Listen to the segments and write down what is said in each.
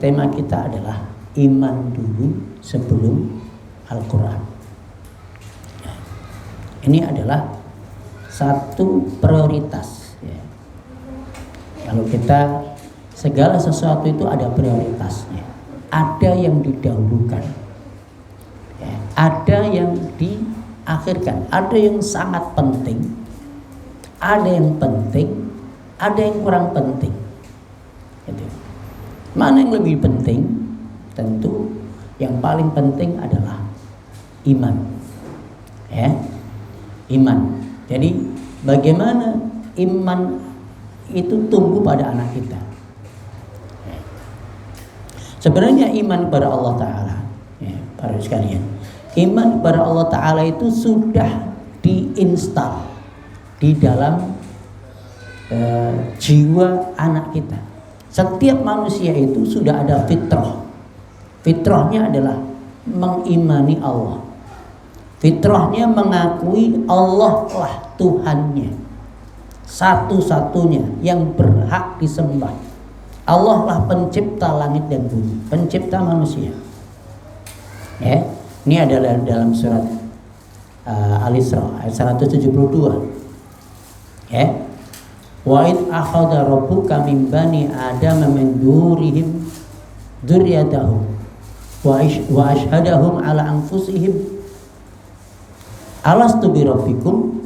tema kita adalah iman dulu sebelum Al-Quran. Ini adalah satu prioritas. Kalau kita segala sesuatu itu ada prioritasnya, ada yang didahulukan, ada yang diakhirkan, ada yang sangat penting, ada yang penting, ada yang kurang penting. Mana yang lebih penting? Tentu yang paling penting adalah iman. Iman. Jadi bagaimana iman itu tumbuh pada anak kita? Sebenarnya iman kepada Allah Ta'ala, para sekalian, iman kepada Allah Ta'ala itu sudah diinstal di dalam jiwa anak kita. Setiap manusia itu sudah ada fitrah. Fitrahnya adalah mengimani Allah. Fitrahnya mengakui Allah lah Tuhannya, satu-satunya yang berhak disembah. Allah lah pencipta langit dan bumi, pencipta manusia. Ini adalah dalam surat Al-Isra ayat 172. Wa id akhadha rabbuka min bani adama min durihim dzurriyyatahum wa ashhadahum ala anfusihim alastu bi rabbikum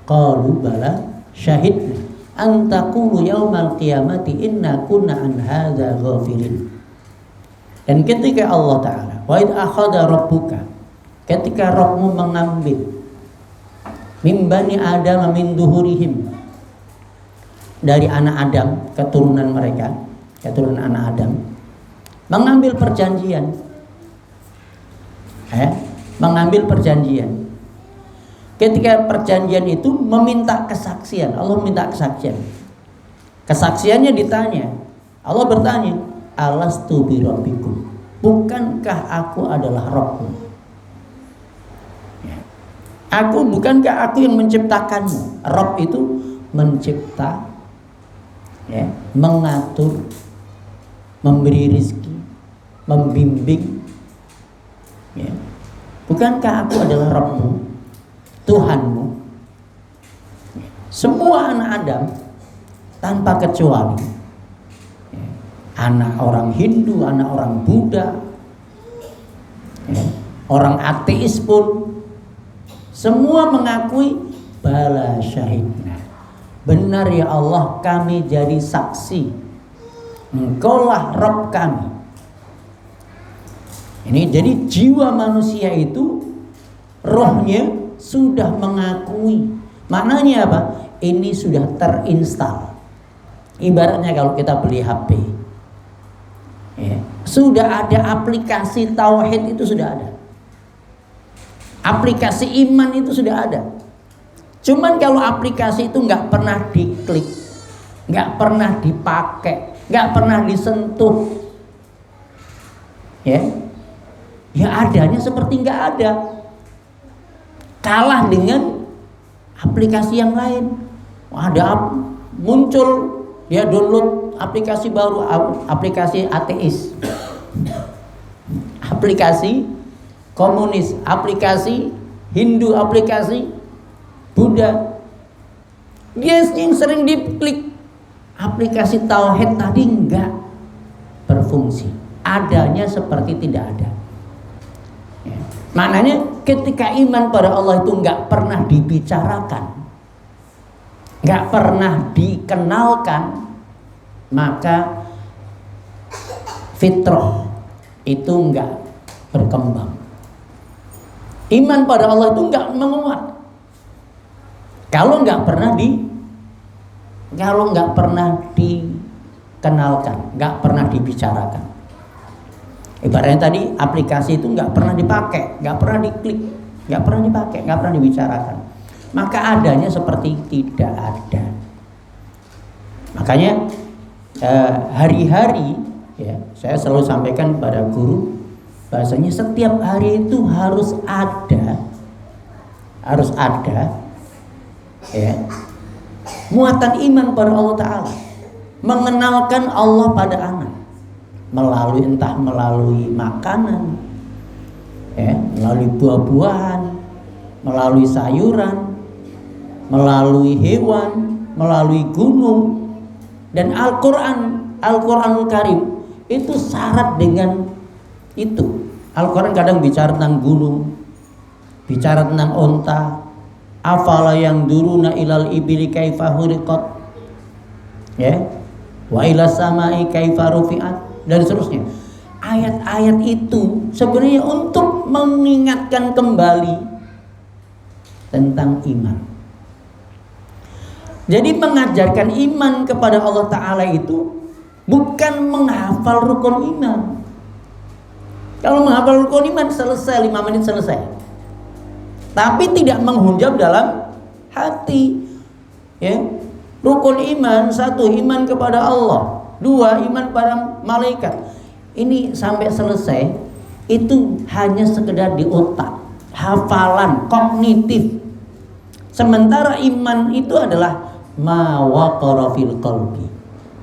qalu bala syahidna an taqulu yaumal qiyamati inna kunna an hadza ghafilin. Dan ketika Allah Ta'ala wa id akhadha rabbuka, ketika Rabbmu mengambil min bani adam min duhurihim, dari anak Adam, keturunan mereka, keturunan anak Adam, mengambil perjanjian, mengambil perjanjian. Ketika perjanjian itu meminta kesaksian, Allah minta kesaksian. Kesaksiannya ditanya, Allah bertanya, alastu bi rabbikum, bukankah aku adalah Rabbmu? Bukankah aku yang menciptakanmu? Rabb itu mencipta, mengatur, memberi rizki, membimbing. Bukankah aku adalah Rabbmu, Tuhanmu? Semua anak Adam tanpa kecuali, anak orang Hindu, anak orang Buddha, orang ateis pun, semua mengakui bala syahidna, benar ya Allah, kami jadi saksi, Engkaulah Rabb kami. Ini jadi jiwa manusia itu, rohnya sudah mengakui. Maknanya apa? Ini sudah terinstal. Ibaratnya kalau kita beli HP, sudah ada aplikasi tauhid, itu sudah ada. Aplikasi iman itu sudah ada. Cuman kalau aplikasi itu nggak pernah diklik, nggak pernah dipakai, nggak pernah disentuh, ya adanya seperti nggak ada. Kalah dengan aplikasi yang lain. Ada muncul, dia download aplikasi baru, aplikasi ateis, aplikasi komunis, aplikasi Hindu, aplikasi Buddha. Dia yang sering diklik. Aplikasi tauhid tadi enggak berfungsi, adanya seperti tidak ada. Maknanya ketika iman pada Allah itu nggak pernah dibicarakan, nggak pernah dikenalkan, maka fitrah itu nggak berkembang. Iman pada Allah itu nggak menguat kalau nggak pernah dikenalkan, nggak pernah dibicarakan. Ibaratnya tadi, aplikasi itu nggak pernah dipakai, nggak pernah diklik, nggak pernah dipakai, nggak pernah dibicarakan, maka adanya seperti tidak ada. Makanya hari-hari, saya selalu sampaikan pada guru, bahasanya setiap hari itu harus ada muatan iman pada Allah Ta'ala, mengenalkan Allah pada anak. entah melalui makanan, ya, melalui buah-buahan, melalui sayuran, melalui hewan, melalui gunung. Dan Al-Quranul Karim itu syarat dengan itu. Al-Quran kadang bicara tentang gunung, bicara tentang onta. Afala yang duruna ilal ibili kaifa huriqat, ya, wa ila samai kaifa rufi'at, dan seterusnya. Ayat-ayat itu sebenarnya untuk mengingatkan kembali tentang iman. Jadi mengajarkan iman kepada Allah Ta'ala itu bukan menghafal rukun iman. Kalau menghafal rukun iman selesai, 5 menit selesai. Tapi tidak menghunjam dalam hati, ya. Rukun iman, 1, iman kepada Allah, 2, iman pada malaikat. Ini sampai selesai itu hanya sekedar di otak, hafalan kognitif. Sementara iman itu adalah ma waqara fil qalbi.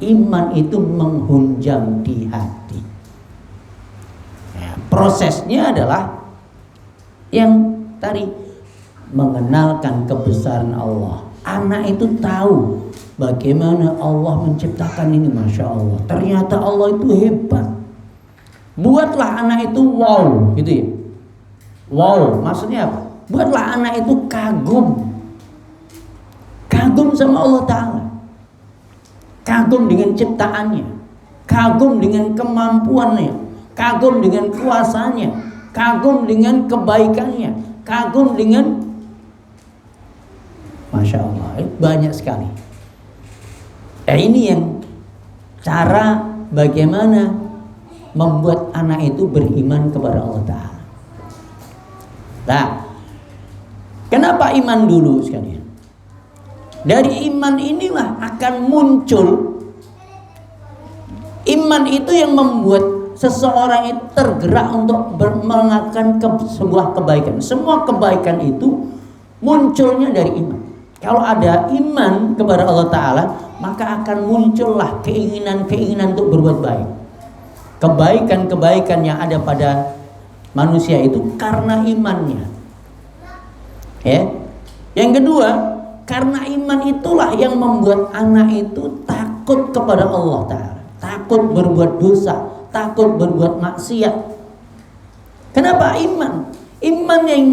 Iman itu menghunjam di hati. Ya, prosesnya adalah yang tadi, mengenalkan kebesaran Allah. Anak itu tahu bagaimana Allah menciptakan ini, Masya Allah. Ternyata Allah itu hebat. Buatlah anak itu wow, gitu ya. Wow, maksudnya apa? Buatlah anak itu kagum sama Allah Ta'ala, kagum dengan ciptaannya, kagum dengan kemampuannya, kagum dengan kuasanya, kagum dengan kebaikannya, kagum dengan, Masya Allah, banyak sekali. Ini yang cara bagaimana membuat anak itu beriman kepada Allah Ta'ala. Nah, kenapa iman dulu sekalian? Dari iman inilah akan muncul, iman itu yang membuat seseorang itu tergerak untuk melakukan sebuah kebaikan. Semua kebaikan itu munculnya dari iman. Kalau ada iman kepada Allah Ta'ala, maka akan muncullah keinginan-keinginan untuk berbuat baik. Kebaikan-kebaikan yang ada pada manusia itu karena imannya, ya. Yang kedua, karena iman itulah yang membuat anak itu takut kepada Allah Ta'ala, takut berbuat dosa, takut berbuat maksiat. Kenapa iman? Iman yang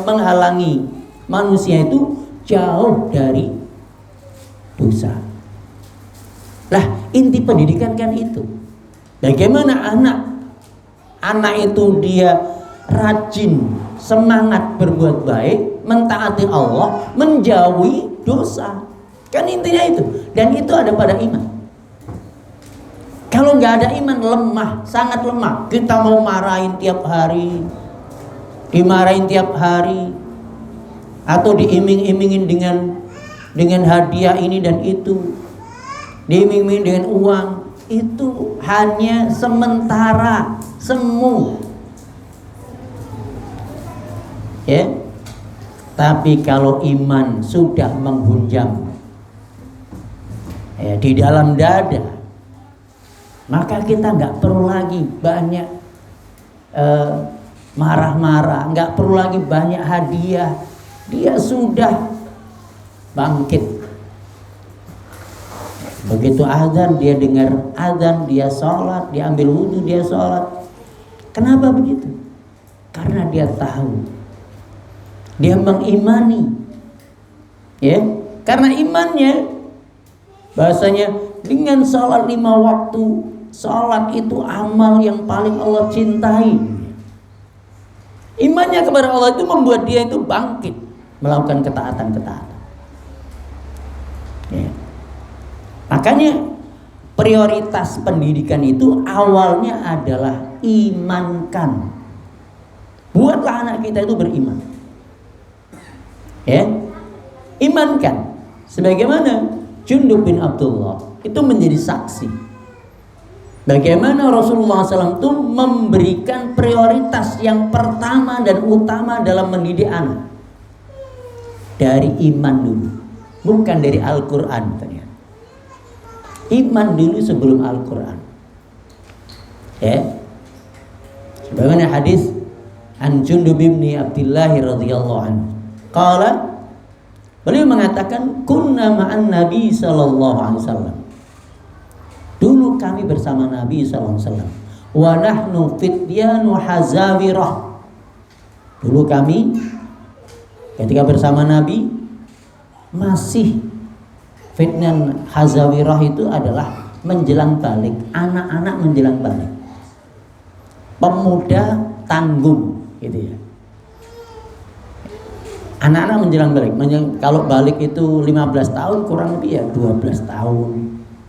menghalangi manusia itu jauh dari dosa. Lah, inti pendidikan kan itu. Bagaimana anak itu dia rajin, semangat berbuat baik, mentaati Allah, menjauhi dosa. Kan intinya itu. Dan itu ada pada iman. Kalau nggak ada iman, lemah, sangat lemah. Kita mau marahin tiap hari, dimarahin tiap hari, atau diiming-imingin dengan hadiah ini dan itu, diiming-imingin dengan uang. Itu hanya sementara, semu, ya. Tapi kalau iman sudah menghunjam, ya, di dalam dada, maka kita nggak perlu lagi banyak marah-marah, nggak perlu lagi banyak hadiah. Dia sudah bangkit. Begitu azan, dia dengar azan, dia sholat, dia ambil wudhu, dia sholat. Kenapa begitu? Karena dia tahu, dia mengimani, ya. Karena imannya, bahasanya dengan sholat 5 waktu, sholat itu amal yang paling Allah cintai. Imannya kepada Allah itu membuat dia itu bangkit melakukan ketaatan-ketaatan, ya. Makanya prioritas pendidikan itu awalnya adalah imankan. Buatlah anak kita itu beriman, ya. Imankan. Sebagaimana Jundub bin Abdullah itu menjadi saksi bagaimana Rasulullah SAW itu memberikan prioritas yang pertama dan utama dalam mendidik anak dari iman dulu, bukan dari Al-Quran ternyata. Iman dulu sebelum Al-Quran. Ya. Sebagaimana hadis An Jundub bin Abdullah radhiyallahu anhu. Qala, beliau mengatakan kunna ma'an Nabi sallallahu alaihi wasallam. Dulu kami bersama Nabi sallallahu alaihi wasallam. Wa nahnu fityanu hazawirah. Dulu kami ketika bersama Nabi masih fitnan hazawirah itu adalah menjelang balik, anak-anak menjelang balik. Pemuda tanggung gitu ya. Anak-anak menjelang balik. Kalau balik itu 15 tahun kurang lebih ya 12 tahun,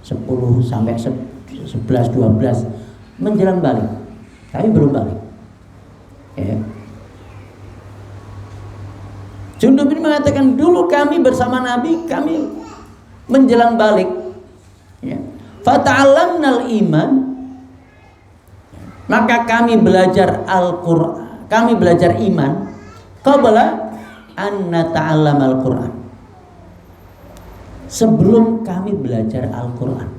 10 sampai 11 12 menjelang balik. Tapi belum balik. Ya. Jundub bin mengatakan dulu kami bersama Nabi, kami menjelang balik. Ya. Fata'allamnal iman, maka kami belajar Al-Qur'an, kami belajar iman qabla an nata'allam Al-Qur'an. Sebelum kami belajar Al-Qur'an.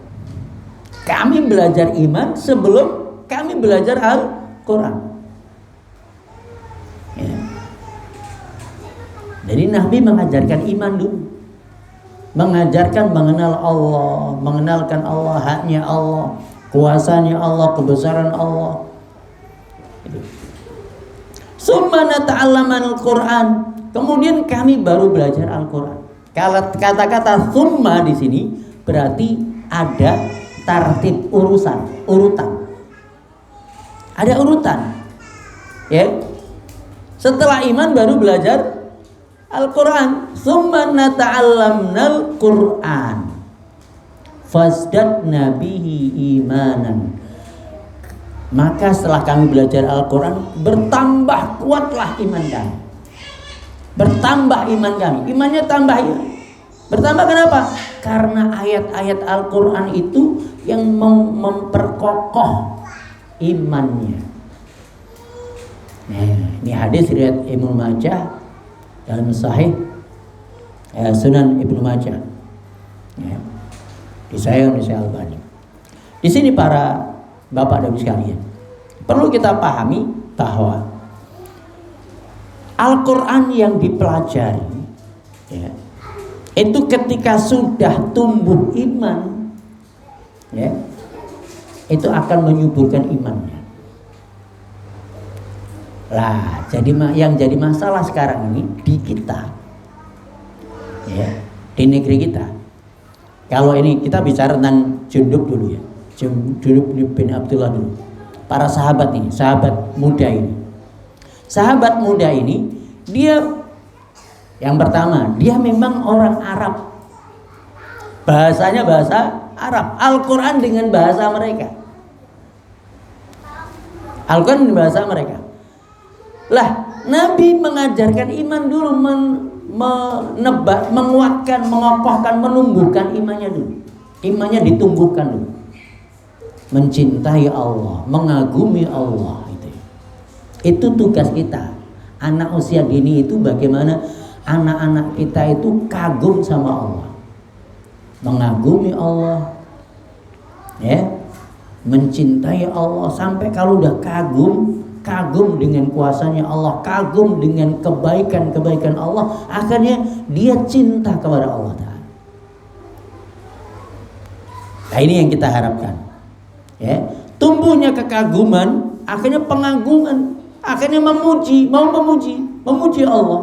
Kami belajar iman sebelum kami belajar Al-Qur'an. Ya. Jadi Nabi mengajarkan iman dulu. Mengajarkan mengenal Allah, mengenalkan Allah, haknya Allah, kuasanya Allah, kebesaran Allah. Summa nata'allaman Al-Qur'an. Kemudian kami baru belajar Al-Qur'an. Kata-kata summa di sini berarti ada tartib urutan. Ada urutan. Ya. Setelah iman baru belajar Al-Qur'an. Summa nata'allamnal Qur'an fasdadna bihi imanan. Maka setelah kami belajar Al-Qur'an, bertambah kuatlah iman kami. Bertambah iman kami. Imannya tambah ya. Bertambah kenapa? Karena ayat-ayat Al-Qur'an itu yang memperkokoh imannya. Nah, ini hadis riwayat Ibnu Majah dalam Sahih Sunan Ibnu Majah. Ya. Disayang oleh Syekh Albani. Di sini para Bapak dan Ibu sekalian, perlu kita pahami bahwa Al-Qur'an yang dipelajari ya, itu ketika sudah tumbuh iman ya, itu akan menyuburkan imannya. Lah, yang jadi masalah sekarang ini di kita, ya, di negeri kita. Kalau ini kita bicara tentang Jundub dulu ya, Jundub bin Abdullah dulu. Para sahabat ini, sahabat muda ini. Sahabat muda ini, dia yang pertama, dia memang orang Arab. Bahasanya bahasa Arab. Al-Quran dengan bahasa mereka. Al-Quran dengan bahasa mereka. Lah, Nabi mengajarkan iman dulu, menguatkan, mengokohkan, menumbuhkan imannya dulu. Imannya ditumbuhkan dulu. Mencintai Allah, mengagumi Allah. Itu tugas kita. Anak usia dini itu bagaimana anak-anak kita itu kagum sama Allah, mengagumi Allah, ya, mencintai Allah. Sampai kalau udah kagum dengan kuasanya Allah, kagum dengan kebaikan Allah, akhirnya dia cinta kepada Allah Ta'ala. Nah, ini yang kita harapkan, ya. Tumbuhnya kekaguman, akhirnya pengagungan, akhirnya memuji Allah.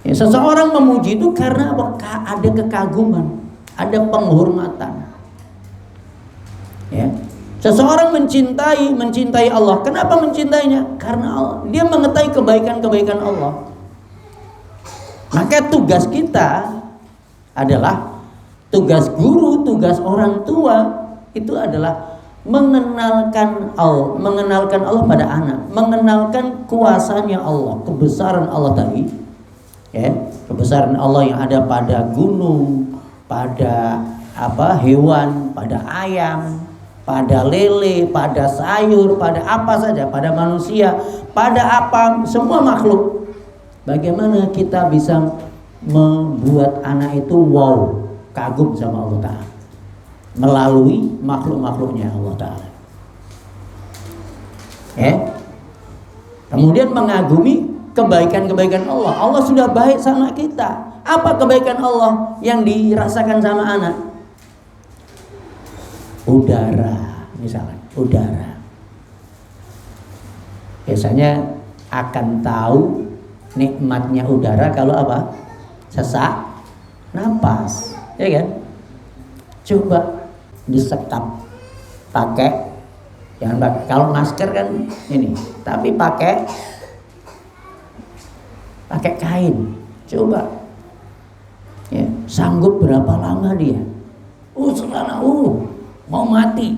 Ya, seseorang memuji itu karena apa? Ada kekaguman, ada penghormatan. Ya. Seseorang mencintai Allah. Kenapa mencintainya? Karena Allah. Dia mengetahui kebaikan Allah. Maka tugas kita adalah, tugas guru, tugas orang tua itu adalah mengenalkan Allah pada anak, mengenalkan kuasanya Allah, kebesaran Allah tadi, ya, kebesaran Allah yang ada pada gunung, pada hewan, pada ayam, pada lele, pada sayur, pada apa saja, pada manusia, pada semua makhluk. Bagaimana kita bisa membuat anak itu kagum sama Allah Ta'ala melalui makhluk-makhluknya Allah Ta'ala. Kemudian mengagumi kebaikan-kebaikan Allah. Allah sudah baik sama kita. Apa kebaikan Allah yang dirasakan sama anak? Udara, misalnya udara. Biasanya akan tahu nikmatnya udara kalau apa? Sesak napas, ya kan? Coba disekap pakai, jangan pakai, kalau masker kan ini, tapi pakai kain. Coba ya, sanggup berapa lama dia? Mau mati.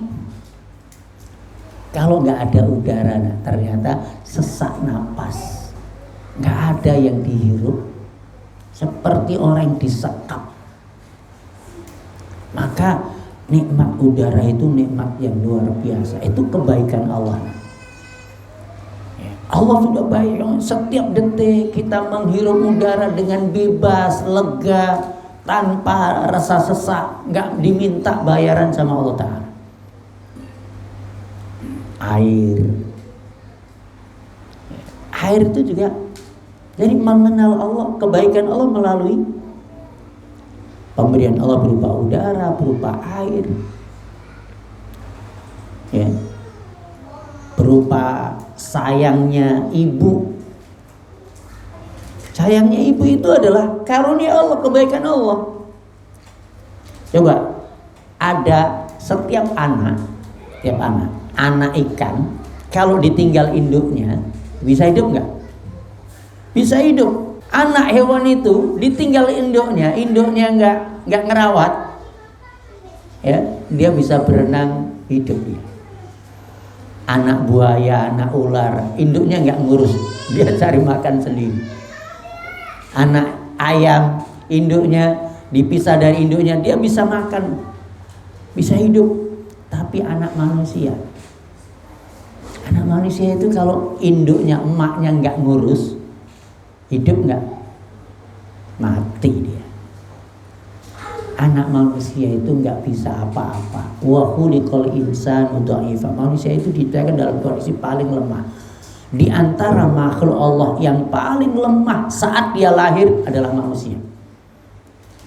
Kalau nggak ada udara, ternyata sesak napas, nggak ada yang dihirup, seperti orang yang disekap. Maka nikmat udara itu nikmat yang luar biasa. Itu kebaikan Allah. Allah sudah baik. Setiap detik kita menghirup udara dengan bebas, lega, tanpa rasa sesak, nggak diminta bayaran sama Allah Ta'ala. Air itu juga, jadi mengenal Allah, kebaikan Allah melalui pemberian Allah berupa udara, berupa air, ya, berupa sayangnya ibu. Sayangnya ibu itu adalah karunia Allah, kebaikan Allah. Coba, ada setiap anak ikan, kalau ditinggal induknya bisa hidup nggak? Bisa hidup. Anak hewan itu ditinggal induknya nggak ngerawat, ya, dia bisa berenang hidup dia. Anak buaya, anak ular, induknya nggak ngurus, dia cari makan sendiri. Anak ayam, induknya dipisah dari induknya, dia bisa makan, bisa hidup. Tapi anak manusia itu kalau induknya, emaknya nggak ngurus, hidup nggak? Mati dia. Anak manusia itu nggak bisa apa-apa. Wa khuliqal insanu dha'ifa. Manusia itu diciptakan dalam kondisi paling lemah. Di antara makhluk Allah yang paling lemah saat dia lahir adalah manusia.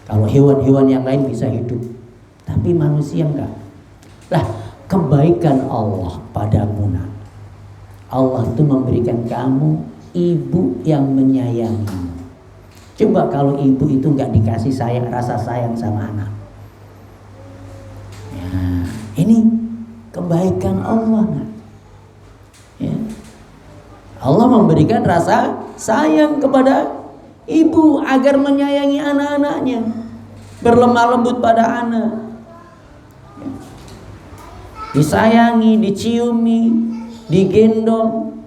Kalau hewan-hewan yang lain bisa hidup, tapi manusia enggak. Lah, kebaikan Allah padamu, nak. Allah itu memberikan kamu ibu yang menyayangimu. Coba kalau ibu itu nggak dikasih rasa sayang sama anak. Ya, ini kebaikan Allah, nak. Ya. Allah memberikan rasa sayang kepada ibu agar menyayangi anak-anaknya, berlemah lembut pada anak. Ya. Disayangi, diciumi, digendong,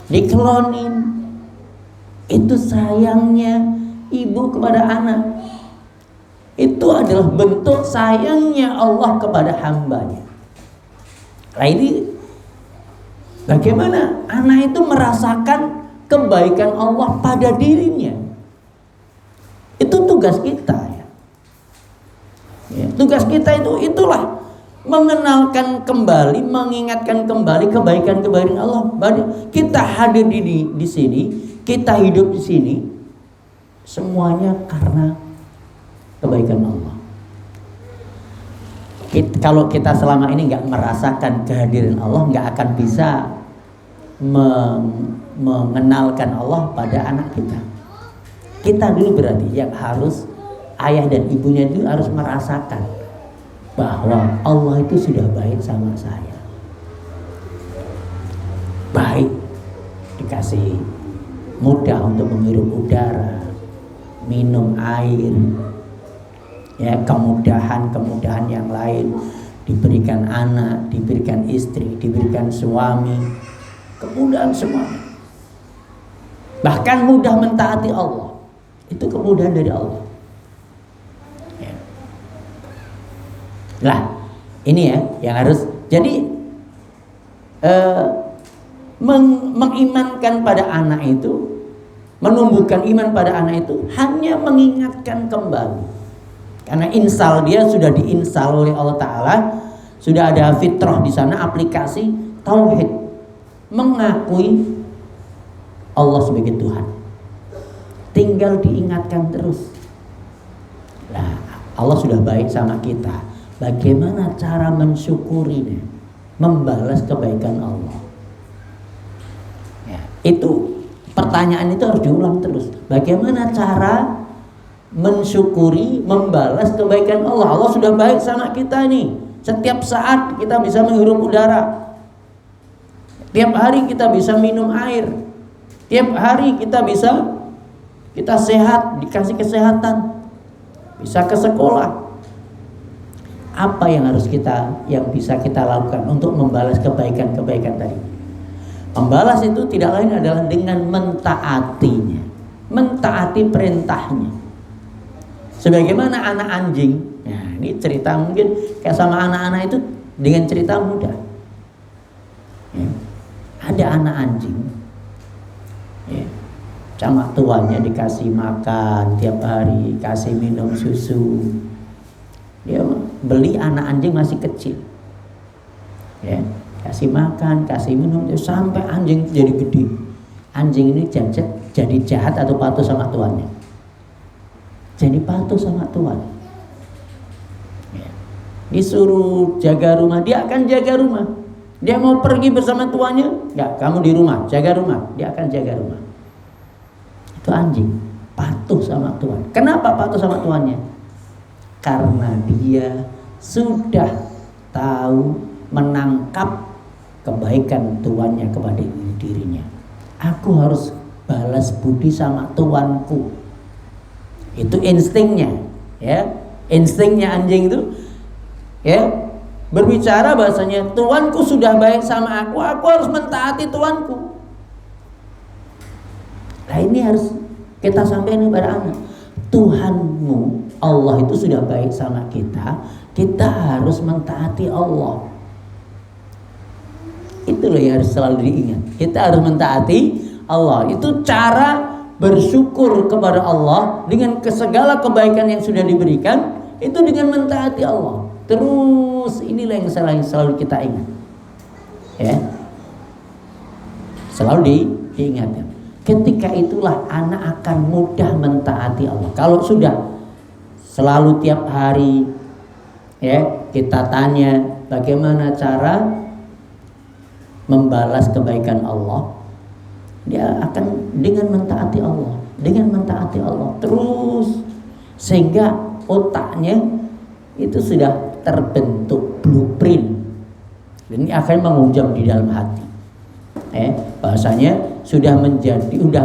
dikelonin. Itu sayangnya ibu kepada anak. Itu adalah bentuk sayangnya Allah kepada hambanya. Nah, ini bagaimana anak itu merasakan kebaikan Allah pada dirinya. Itu tugas kita, ya. Tugas kita itulah mengenalkan kembali, mengingatkan kembali kebaikan-kebaikan Allah. Kita hadir di sini, kita hidup di sini, semuanya karena kebaikan Allah. Kalau kita selama ini nggak merasakan kehadiran Allah, nggak akan bisa mengenalkan Allah pada anak kita. Kita dulu berarti yang harus, ayah dan ibunya itu harus merasakan bahwa Allah itu sudah baik sama saya. Baik, dikasih mudah untuk menghirup udara, minum air, ya, kemudahan yang lain, diberikan anak, diberikan istri, diberikan suami, kemudahan semuanya. Bahkan mudah mentaati Allah, itu kemudahan dari Allah. Ya. Lah, ini ya yang harus. Jadi mengimankan pada anak itu, menumbuhkan iman pada anak itu hanya mengingatkan kembali. Karena dia sudah diinstal oleh Allah Ta'ala, sudah ada fitrah di sana, aplikasi, tauhid, mengakui Allah sebagai Tuhan. Tinggal diingatkan terus. Nah, Allah sudah baik sama kita. Bagaimana cara mensyukurinya, membalas kebaikan Allah? Ya, itu pertanyaan itu harus diulang terus. Bagaimana cara mensyukuri, membalas kebaikan Allah? Allah sudah baik sama kita nih. Setiap saat kita bisa menghirup udara. Tiap hari kita bisa minum air. Tiap hari kita sehat, dikasih kesehatan, bisa ke sekolah. Apa yang bisa kita lakukan untuk membalas kebaikan-kebaikan tadi? Membalas itu tidak lain adalah dengan mentaatinya, mentaati perintahnya. Sebagaimana anak anjing. Nah, ini cerita mungkin kayak sama anak-anak itu dengan cerita mudah. Ya. Ada anak anjing. Ya. Sama tuannya dikasih makan tiap hari, kasih minum susu. Dia beli anak anjing masih kecil. Ya, kasih makan, kasih minum sampai anjing jadi gede. Anjing ini jadi jahat atau patuh sama tuannya? Jadi patuh sama tuan. Ya. Disuruh jaga rumah, dia akan jaga rumah. Dia mau pergi bersama tuannya, enggak, kamu di rumah, jaga rumah. Dia akan jaga rumah. Itu anjing, patuh sama tuan. Kenapa patuh sama tuannya? Karena dia sudah tahu menangkap kebaikan tuannya kepada dirinya. Aku harus balas budi sama tuanku. Itu instingnya, ya. Instingnya anjing itu, ya, berbicara bahasanya tuanku sudah baik sama aku harus mentaati tuanku. Nah, ini harus kita sampaikan kepada anak. Tuhanmu, Allah itu sudah baik sama kita, kita harus mentaati Allah. Itu loh yang harus selalu diingat. Kita harus mentaati Allah. Itu cara bersyukur kepada Allah dengan segala kebaikan yang sudah diberikan, itu dengan mentaati Allah. Terus inilah yang selalu kita ingat. Ya. Selalu diingatkan. Ketika itulah anak akan mudah mentaati Allah. Kalau sudah selalu tiap hari, ya, kita tanya bagaimana cara membalas kebaikan Allah, dia akan dengan mentaati Allah terus, sehingga otaknya itu sudah terbentuk blueprint dan ini akan mengunjam di dalam hati. Bahasanya sudah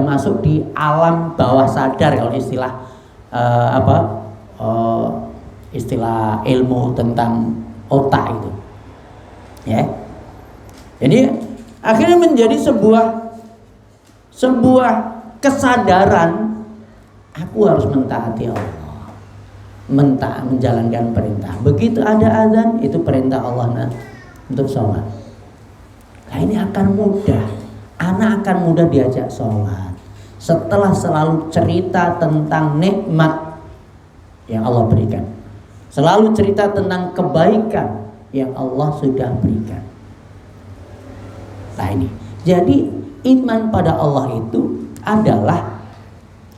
masuk di alam bawah sadar, kalau istilah istilah ilmu tentang otak itu, ya. Jadi akhirnya menjadi sebuah kesadaran, aku harus mentaati Allah, menjalankan perintah. Begitu ada azan, itu perintah Allah untuk sholat. Nah, ini akan mudah, anak akan mudah diajak sholat setelah selalu cerita tentang nikmat yang Allah berikan, selalu cerita tentang kebaikan yang Allah sudah berikan. Nah, ini jadi iman pada Allah itu adalah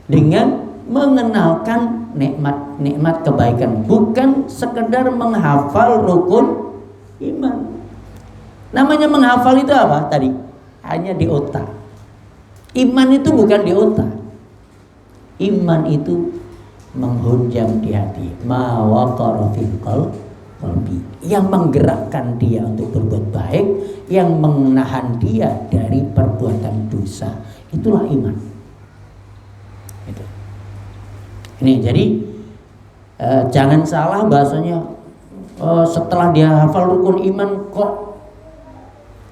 dengan mengenalkan nikmat kebaikan, bukan sekedar menghafal rukun iman. Namanya menghafal itu apa tadi? Hanya di otak. Iman itu bukan di otak. Iman itu menghunjam di hati. Ma waqara fil qalbi, yang menggerakkan dia untuk berbuat baik, yang menahan dia dari perbuatan dosa. Itulah iman. Itu. Ini jadi jangan salah bahasanya, setelah dia hafal rukun iman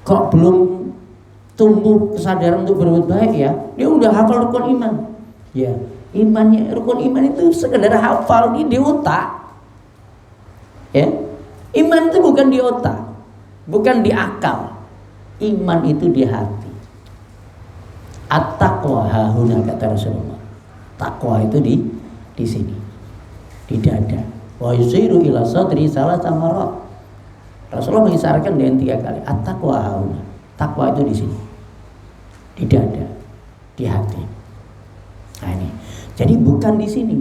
kok belum tumbuh kesadaran untuk berbuat baik, ya. Dia udah hafal rukun iman. Ya, rukun iman itu sekedar hafal di otak. Ya. Iman itu bukan di otak, bukan di akal. Iman itu di hati. At-taqwa hahuna, kata Rasulullah. Takwa itu di sini, di dada. Wa yusiru ila sadri salat amarat. Rasulullah mengisyaratkan dengan 3 kali. At-taqwa hauna. Takwa itu di sini, di dada, di hati. Nah ini. Jadi bukan di sini.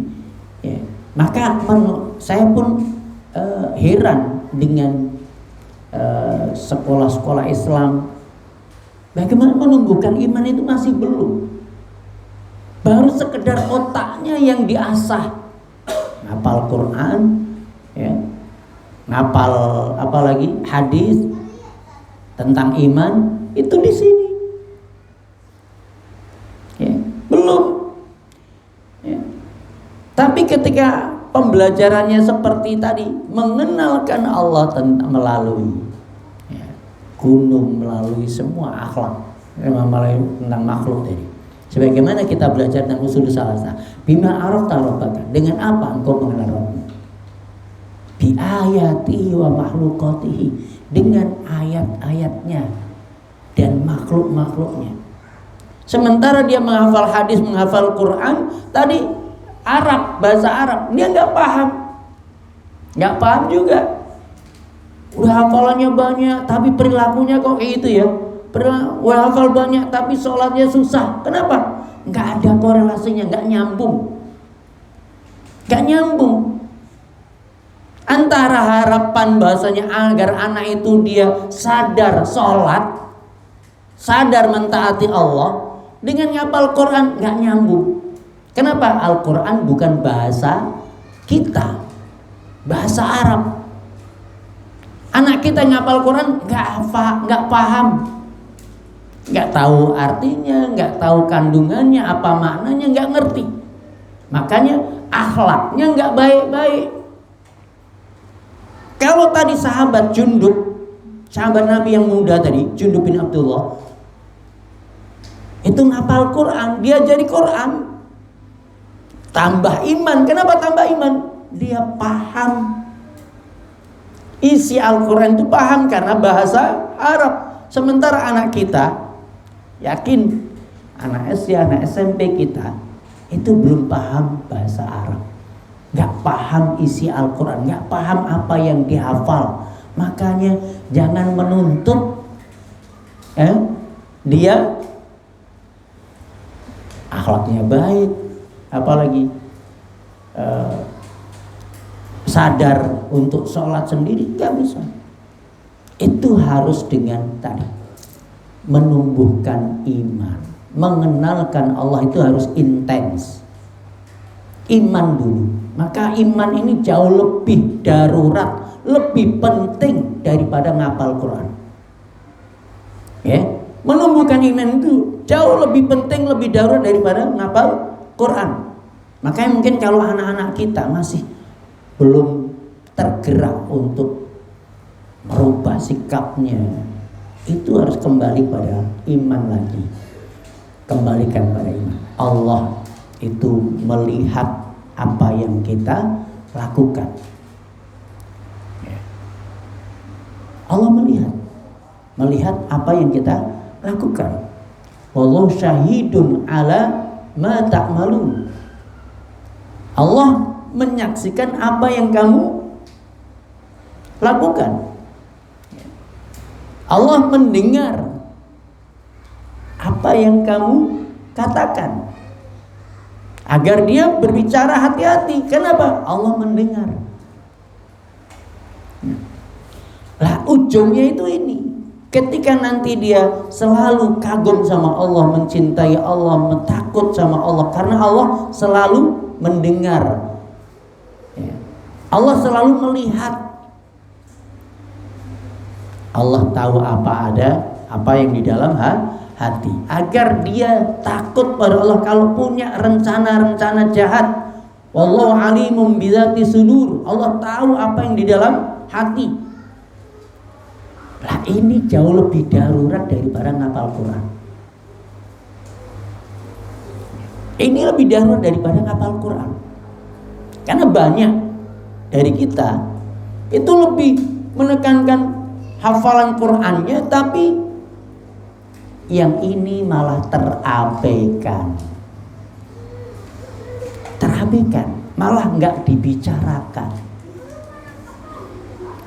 Ya. Maka saya pun heran dengan sekolah-sekolah Islam. Bagaimana menumbuhkan iman itu masih belum. Baru sekedar otaknya yang diasah. Ngapal Quran, ya. Ngapal apalagi hadis tentang iman itu di sini. Ya, belum. Ya. Tapi ketika pembelajarannya seperti tadi, mengenalkan Allah melalui gunung, melalui semua akhlak, melalui tentang makhluk tadi. Sebagaimana kita belajar tentang usul salasa, bima arafta rabbaka, dengan apa engkau mengenal Rabbmu? Bi ayatihi wa makhluqatihi, dengan ayat-ayatnya dan makhluk-makhluknya. Sementara dia menghafal hadis, menghafal Quran tadi Arab, bahasa Arab, dia nggak paham juga. Udah hafalannya banyak, tapi perilakunya kok kayak itu ya. Udah hafal banyak, tapi sholatnya susah. Kenapa? Nggak ada korelasinya, nggak nyambung. Antara harapan bahasanya agar anak itu dia sadar sholat, sadar mentaati Allah, dengan ngapal Quran nggak nyambung. Kenapa? Al-Quran bukan bahasa kita, bahasa Arab. Anak kita ngapal Quran nggak paham, nggak tahu artinya, nggak tahu kandungannya, apa maknanya, nggak ngerti. Makanya akhlaknya nggak baik-baik. Kalau tadi sahabat Jundub, sahabat Nabi yang muda tadi, Jundub bin Abdullah, itu ngapal Quran, dia jadi Quran. Tambah iman. Kenapa tambah iman? Dia paham isi Al-Quran itu, paham karena bahasa Arab. Sementara anak kita, yakin anak SD, anak SMP kita itu belum paham bahasa Arab, gak paham isi Al-Quran, gak paham apa yang dihafal. Makanya jangan menuntut dia akhlaknya baik, apalagi sadar untuk sholat sendiri, gak bisa. Itu harus dengan tadi menumbuhkan iman, mengenalkan Allah itu harus intens. Iman dulu. Maka iman ini jauh lebih darurat, lebih penting daripada ngapal Quran. Ya, menumbuhkan iman itu jauh lebih penting, lebih darurat daripada ngapal Quran. Makanya mungkin kalau anak-anak kita masih belum tergerak untuk merubah sikapnya, itu harus kembali pada iman lagi. Kembalikan pada iman. Allah itu melihat apa yang kita lakukan. Allah melihat apa yang kita lakukan. Wallahu syahidun ala ma ta'malun. Allah menyaksikan apa yang kamu lakukan. Allah mendengar apa yang kamu katakan. Agar dia berbicara hati-hati. Kenapa? Allah mendengar. Lah ujungnya itu ini. Ketika nanti dia selalu kagum sama Allah, mencintai Allah, takut sama Allah, karena Allah selalu mendengar, Allah selalu melihat, Allah tahu apa yang di dalam hati. Agar dia takut pada Allah kalau punya rencana-rencana jahat. Wallahu alimum bidzati sudur. Allah tahu apa yang di dalam hati. Lah ini jauh lebih darurat daripada ngapal Quran. Ini lebih darurat daripada ngapal Quran. Karena banyak dari kita itu lebih menekankan hafalan Qurannya, tapi yang ini malah terabaikan, malah nggak dibicarakan,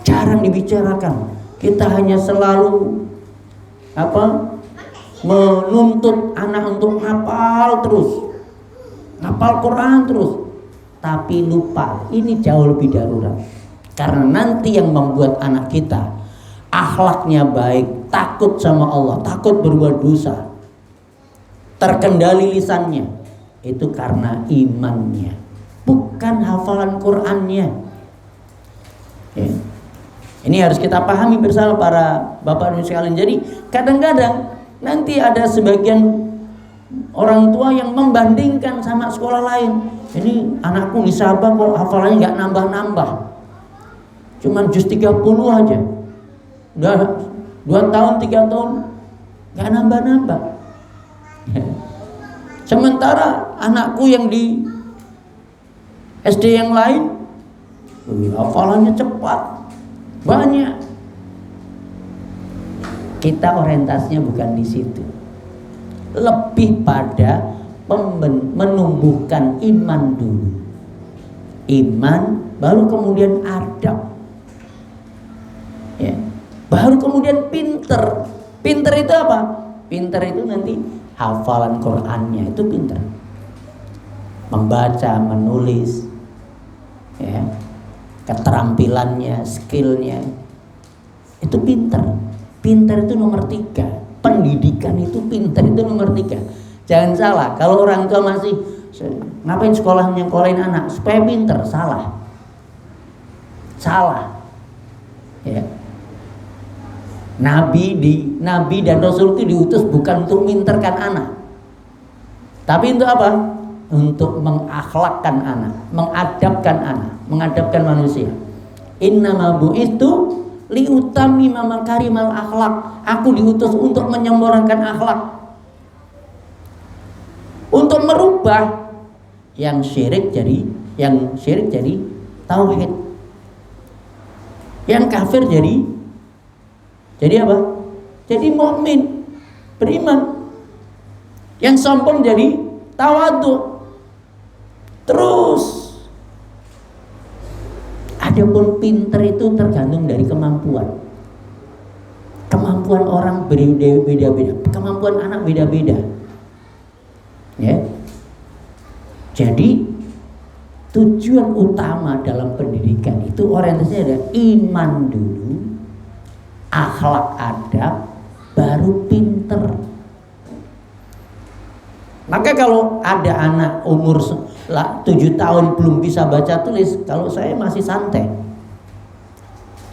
jarang dibicarakan. Kita hanya selalu menuntut anak untuk ngapal terus, ngapal Quran terus, tapi lupa ini jauh lebih darurat. Karena nanti yang membuat anak kita akhlaknya baik, takut sama Allah, takut berbuat dosa, terkendali lisannya, itu karena imannya, bukan hafalan Qurannya. Ya. Ini harus kita pahami bersama para bapak dan ibu sekalian. Jadi kadang-kadang nanti ada sebagian orang tua yang membandingkan sama sekolah lain. Ini anakku di Sabah kok hafalannya nggak nambah-nambah, cuman juz 30 aja. Udah 2 tahun 3 tahun nggak nambah-nambah. Sementara anakku yang di SD yang lain hafalannya cepat, banyak. Kita orientasinya bukan di situ, lebih pada menumbuhkan iman dulu. Iman baru kemudian adab, ya. Baru kemudian pinter. Pinter itu apa? Pinter itu nanti hafalan Qurannya itu pinter, membaca, menulis, ya, keterampilannya, skillnya itu pinter. Pinter itu nomor 3. Pendidikan itu pinter itu nomor 3. Jangan salah, kalau orang tua masih ngapain nyekolahin anak supaya pinter, salah. Ya. Nabi dan Rasul itu diutus bukan untuk minterkan anak, tapi untuk apa? Untuk mengakhlakkan anak, mengadabkan manusia. Innama bu'istu liutamima makarimal akhlak. Aku diutus untuk menyempurnakan akhlak, untuk merubah yang syirik jadi tauhid, yang kafir jadi apa? Jadi mukmin, beriman. Yang sombong jadi tawadhu. Terus adapun pinter itu tergantung dari kemampuan. Kemampuan orang beda-beda, kemampuan anak beda-beda. Ya. Jadi tujuan utama dalam pendidikan itu orientasinya ada iman dulu, akhlak adab, baru pinter. Maka kalau ada anak umur 7 tahun belum bisa baca tulis, kalau saya masih santai.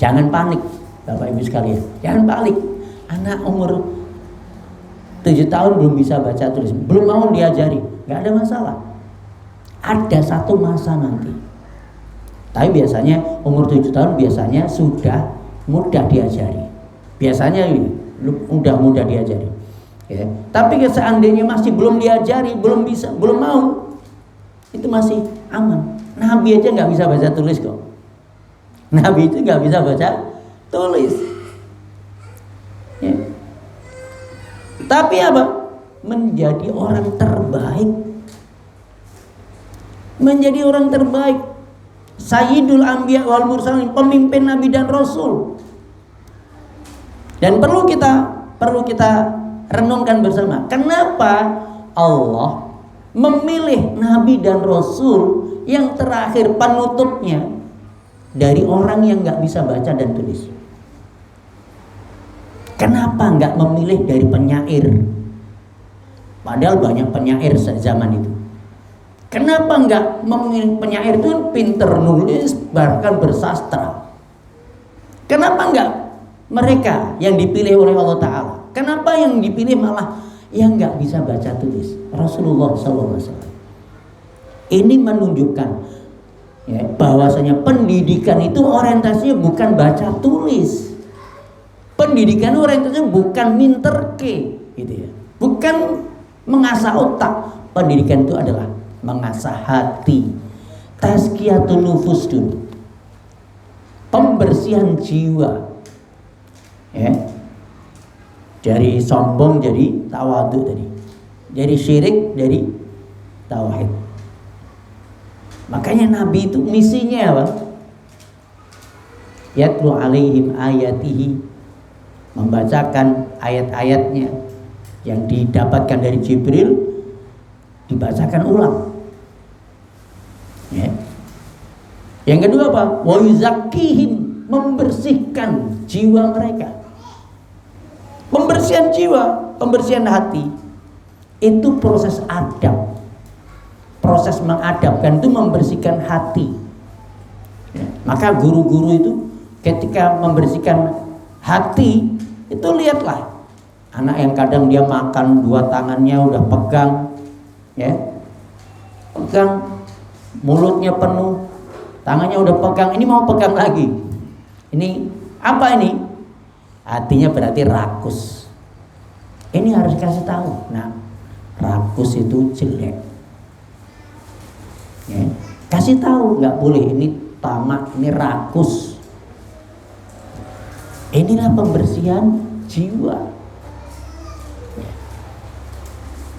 Jangan panik Bapak Ibu sekalian, jangan panik. Anak umur 7 tahun belum bisa baca tulis, belum mau diajari, gak ada masalah. Ada satu masa nanti. Tapi biasanya umur 7 tahun biasanya sudah mudah diajari. Biasanya udah mudah diajari. Ya. Tapi seandainya masih belum diajari, belum bisa, belum mau, itu masih aman. Nabi aja nggak bisa baca tulis kok. Nabi itu nggak bisa baca tulis. Ya. Tapi apa? Menjadi orang terbaik. Menjadi orang terbaik. Sayyidul Anbiya wal Mursalin, pemimpin Nabi dan Rasul. Dan perlu kita renungkan bersama, kenapa Allah memilih Nabi dan Rasul yang terakhir penutupnya dari orang yang nggak bisa baca dan tulis? Kenapa nggak memilih dari penyair? Padahal banyak penyair zaman itu. Kenapa nggak memilih penyair itu pinter nulis bahkan bersastra? Kenapa nggak mereka yang dipilih oleh Allah Ta'ala? Kenapa yang dipilih malah yang nggak bisa baca tulis? Rasulullah SAW. Ini menunjukkan ya, bahwasanya pendidikan itu orientasinya bukan baca tulis. Pendidikan orientasinya bukan minterke, gitu ya. Bukan mengasah otak. Pendidikan itu adalah mengasah hati. Tazkiyatun nufus dulu. Pembersihan jiwa. Ya. Dari sombong jadi tawadhu tadi. Dari syirik jadi tauhid. Makanya Nabi itu misinya apa? Yatlu alaihim ayatihi membacakan ayat-ayatnya yang didapatkan dari Jibril, dibacakan ulang. Ya. Yang kedua apa? Wa yuzakkihim, membersihkan jiwa mereka. Pembersihan jiwa, pembersihan hati, itu proses adab. Proses mengadabkan itu membersihkan hati. Ya. Maka guru-guru itu ketika membersihkan hati, itu lihatlah anak yang kadang dia makan 2 tangannya udah pegang, ya, pegang, mulutnya penuh, tangannya udah pegang, ini mau pegang lagi. Ini apa ini? Hatinya berarti rakus. Ini harus kasih tahu. Nah, rakus itu jelek. Ya, kasih tahu, nggak boleh ini tamak, ini rakus. Inilah pembersihan jiwa.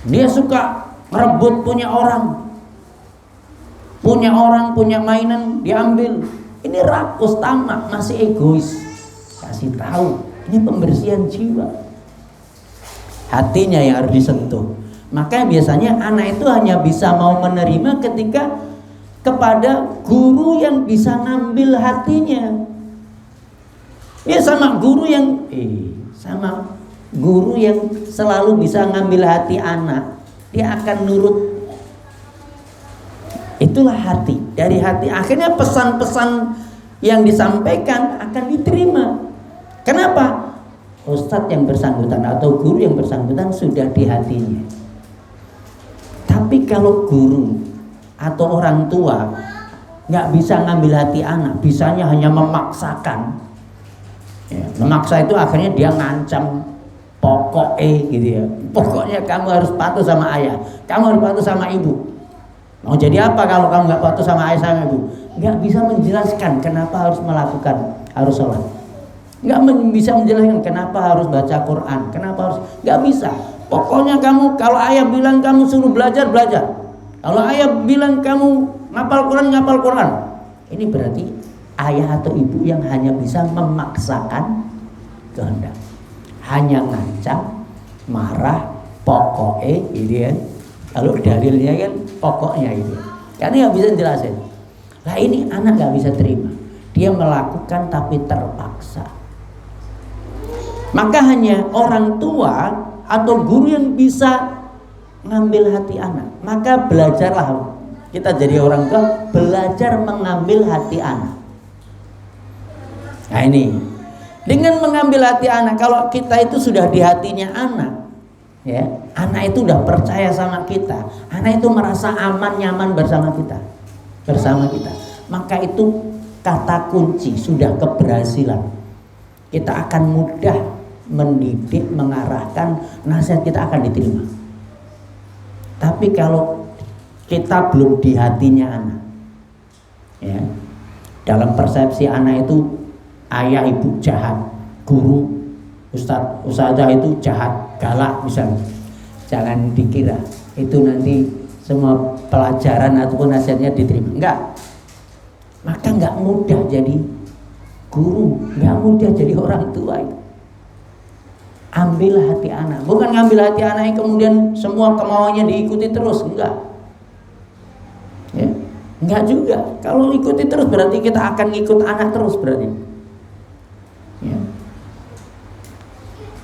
Dia suka merebut punya orang, punya mainan diambil. Ini rakus, tamak, masih egois. Kasih tahu, ini pembersihan jiwa. Hatinya yang harus disentuh. Makanya biasanya anak itu hanya bisa mau menerima ketika kepada guru yang bisa ngambil hatinya. Dia sama guru yang selalu bisa ngambil hati anak, dia akan nurut. Itulah hati. Dari hati akhirnya pesan-pesan yang disampaikan akan diterima. Kenapa? Ustadz yang bersangkutan atau guru yang bersangkutan sudah di hatinya. Tapi kalau guru atau orang tua nggak bisa ngambil hati anak, bisanya hanya memaksakan. Ya, memaksa itu akhirnya dia ngancam, pokoknya gitu ya. Pokoknya kamu harus patuh sama ayah, kamu harus patuh sama ibu. Mau jadi apa kalau kamu nggak patuh sama ayah sama ibu? Nggak bisa menjelaskan kenapa harus melakukan, harus sholat. Nggak bisa menjelaskan kenapa harus baca Quran, kenapa harus, nggak bisa. Pokoknya kamu, kalau ayah bilang kamu suruh belajar, belajar. Kalau ayah bilang kamu ngapal Quran, ngapal Quran. Ini berarti ayah atau ibu yang hanya bisa memaksakan kehendak, hanya ngancam, marah, pokoknya gitu ya. Kalau dalilnya kan pokoknya itu, karena nggak bisa jelasin. Lah ini anak nggak bisa terima, dia melakukan tapi terpaksa. Maka hanya orang tua atau guru yang bisa ngambil hati anak. Maka belajarlah kita jadi orang tua, belajar mengambil hati anak. Nah ini, dengan mengambil hati anak, kalau kita itu sudah di hatinya anak, ya, anak itu udah percaya sama kita, anak itu merasa aman, nyaman bersama kita, maka itu kata kunci, sudah keberhasilan. Kita akan mudah mendidik, mengarahkan, nasihat kita akan diterima. Tapi kalau kita belum di hatinya anak, ya, dalam persepsi anak itu ayah ibu jahat, guru ustadzah itu jahat, galak misalnya. Jangan dikira itu nanti semua pelajaran ataupun nasihatnya diterima. Enggak. Maka enggak mudah jadi guru, enggak mudah jadi orang tua itu. Ambil hati anak, bukan ngambil hati anak yang kemudian semua kemauannya diikuti terus, enggak. Ya, enggak juga. Kalau ikuti terus berarti kita akan ngikut anak terus berarti. Ya.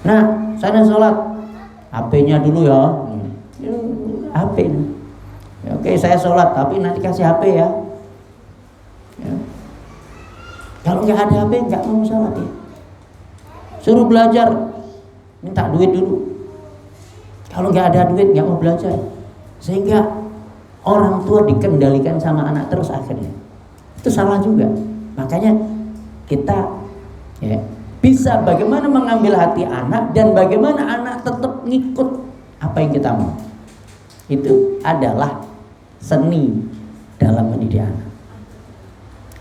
Nah, saya sholat, HP-nya dulu ya. HP. Ya, oke, saya sholat, tapi nanti kasih HP ya. Ya. Kalau nggak ada HP, nggak mau sholat ya. Suruh belajar, minta duit dulu. Kalau nggak ada duit, nggak mau belajar. Sehingga orang tua dikendalikan sama anak terus akhirnya. Itu salah juga. Makanya kita, ya, bisa bagaimana mengambil hati anak dan bagaimana anak tetap ngikut apa yang kita mau. Itu adalah seni dalam mendidik anak.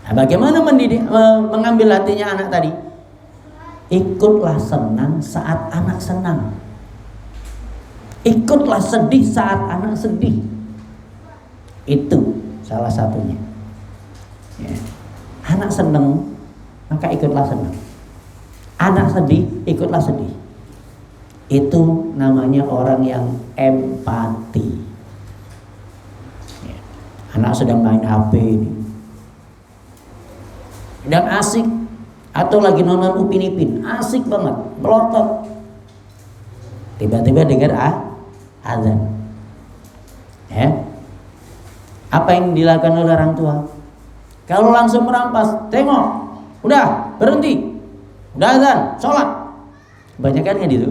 Nah, bagaimana mengambil hatinya anak tadi? Ikutlah senang saat anak senang. Ikutlah sedih saat anak sedih. Itu salah satunya. Ya. Anak senang, maka ikutlah senang. Anak sedih, ikutlah sedih. Itu namanya orang yang empati. Anak sedang main HP ini, sedang asik, atau lagi nonton Upin Ipin, asik banget, melotot. Tiba-tiba dengar azan. Apa yang dilakukan oleh orang tua? Kalau langsung merampas, tengok, udah berhenti, udah azan, sholat. Kebanyakan kan gitu.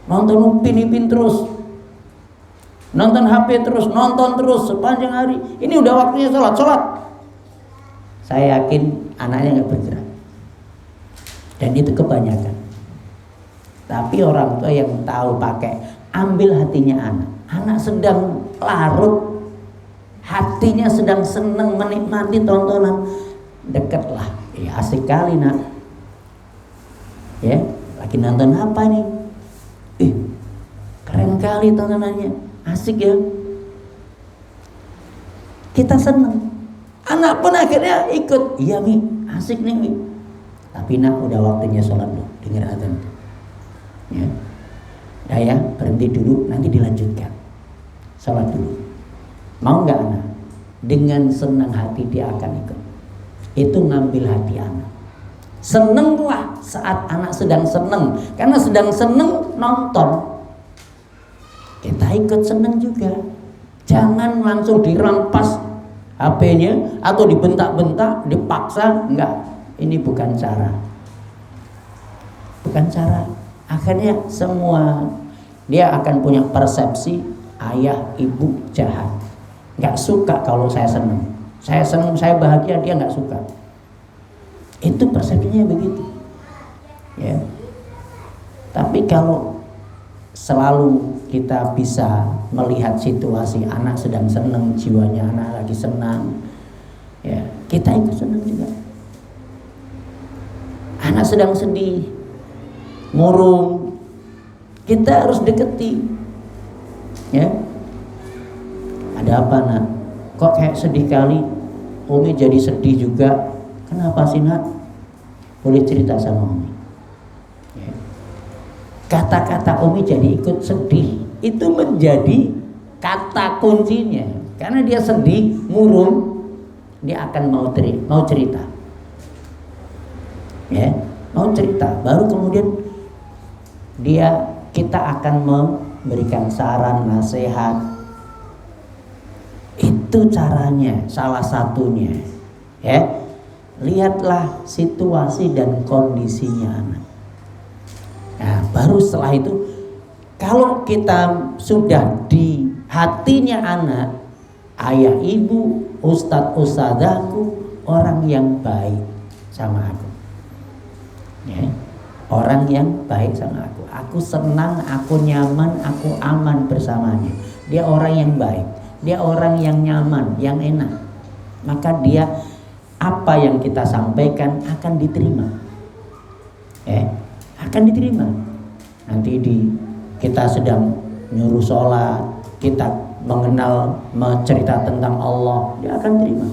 Nonton Upin Ipin terus, nonton HP terus, nonton terus sepanjang hari. Ini udah waktunya sholat. Saya yakin anaknya nggak bergerak. Dan itu kebanyakan. Tapi orang tua yang tahu pakai, ambil hatinya anak. Anak sedang larut, hatinya sedang senang menikmati tontonan, dekatlah. Ya asik kali nak. Ya, lagi nonton apa nih? Keren kali tontonannya, asik ya. Kita senang. Anak pun akhirnya ikut. Iya Mi, asik nih Mi. Tapi nak udah waktunya sholat loh, dengar azan. Ya, udah ya, berhenti dulu, nanti dilanjutkan. Sholat dulu. Mau nggak anak? Dengan senang hati dia akan ikut. Itu ngambil hati anak. Senenglah saat anak sedang seneng, karena sedang seneng nonton. Kita ikut seneng juga. Jangan langsung dirampas HP-nya atau dibentak-bentak, dipaksa. Enggak, ini bukan cara. Bukan cara. Akhirnya semua dia akan punya persepsi ayah ibu jahat. Enggak suka kalau saya seneng. Saya seneng, saya bahagia, dia enggak suka. Itu persepsinya begitu. Ya. Tapi kalau selalu kita bisa melihat situasi anak sedang senang, jiwanya anak lagi senang, ya kita ikut senang juga. Anak sedang sedih, murung, kita harus deketi. Ya, ada apa nak? Kok kayak sedih kali? Umi jadi sedih juga. Kenapa sih nak? Boleh cerita sama Umi. Kata-kata Umi jadi ikut sedih, itu menjadi kata kuncinya. Karena dia sedih, murung, dia akan mau cerita. Ya, mau cerita. Baru kemudian kita akan memberikan saran, nasihat. Itu caranya, salah satunya. Ya, lihatlah situasi dan kondisinya anak. Nah, baru setelah itu, kalau kita sudah di hatinya anak, ayah ibu, ustadz ustadzahku orang yang baik sama aku. Ya, orang yang baik sama aku. Aku senang, aku nyaman, aku aman bersamanya. Dia orang yang baik, dia orang yang nyaman, yang enak. Maka dia apa yang kita sampaikan akan diterima. Akan diterima. Nanti kita sedang nyuruh sholat, kita mencerita tentang Allah, dia akan terima.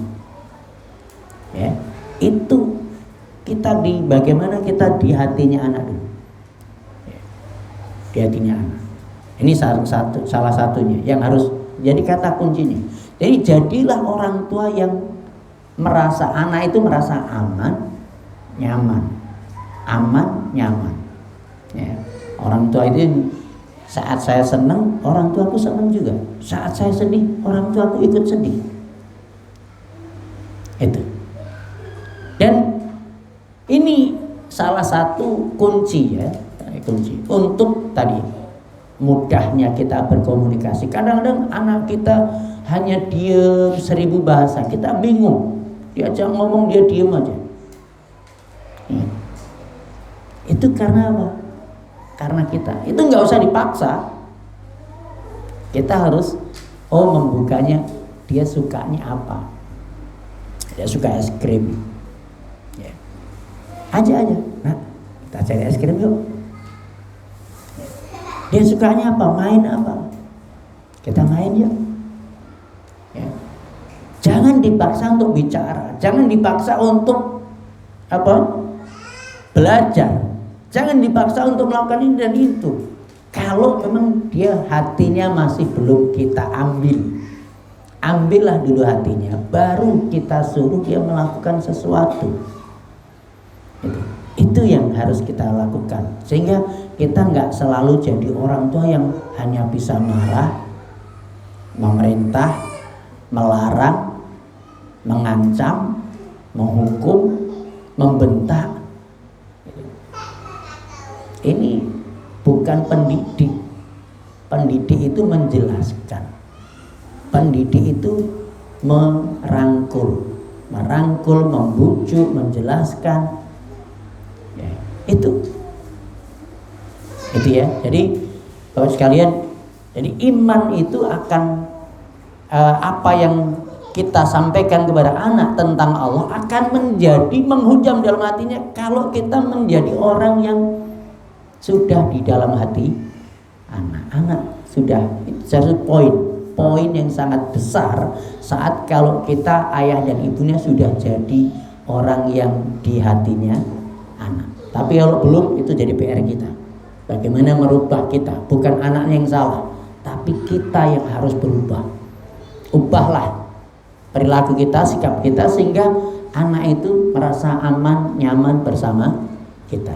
Ya, itu kita bagaimana kita di hatinya anak dulu. Ya, di hatinya anak. Ini salah satunya yang harus jadi kata kuncinya. Jadi jadilah orang tua yang merasa anak itu merasa aman, nyaman. Aman, nyaman. Ya, orang tua itu saat saya senang, orang tuaku senang juga. Saat saya sedih, orang tuaku ikut sedih. Itu. Dan ini salah satu kunci ya, kunci untuk tadi mudahnya kita berkomunikasi. Kadang-kadang anak kita hanya diam 1000 bahasa, kita bingung. Diajak ngomong dia diam aja. Ya. Itu karena apa? Karena kita itu nggak usah dipaksa. Kita harus membukanya. Dia sukanya apa? Dia suka es krim. Ya. Aja. Nah, kita cari es krim yuk. Dia sukanya apa? Main apa? Kita main yuk. Ya. Jangan dipaksa untuk bicara. Jangan dipaksa untuk apa? Belajar, jangan dipaksa untuk melakukan ini dan itu. Kalau memang dia hatinya masih belum kita ambillah dulu hatinya, baru kita suruh dia melakukan sesuatu. Itu yang harus kita lakukan, sehingga kita nggak selalu jadi orang tua yang hanya bisa marah, memerintah, melarang, mengancam, menghukum, membentak. Ini bukan pendidik. Pendidik itu menjelaskan. Pendidik itu merangkul, membujuk, menjelaskan. Ya, itu ya. Jadi Bapak sekalian, jadi iman itu akan apa yang kita sampaikan kepada anak tentang Allah akan menjadi menghujam dalam hatinya kalau kita menjadi orang yang sudah di dalam hati anak sudah. Itu satu poin yang sangat besar saat kalau kita ayah dan ibunya sudah jadi orang yang di hatinya anak. Tapi kalau belum, itu jadi PR kita. Bagaimana merubah kita? Bukan anaknya yang salah, tapi kita yang harus berubah. Ubahlah perilaku kita, sikap kita, sehingga anak itu merasa aman, nyaman bersama kita.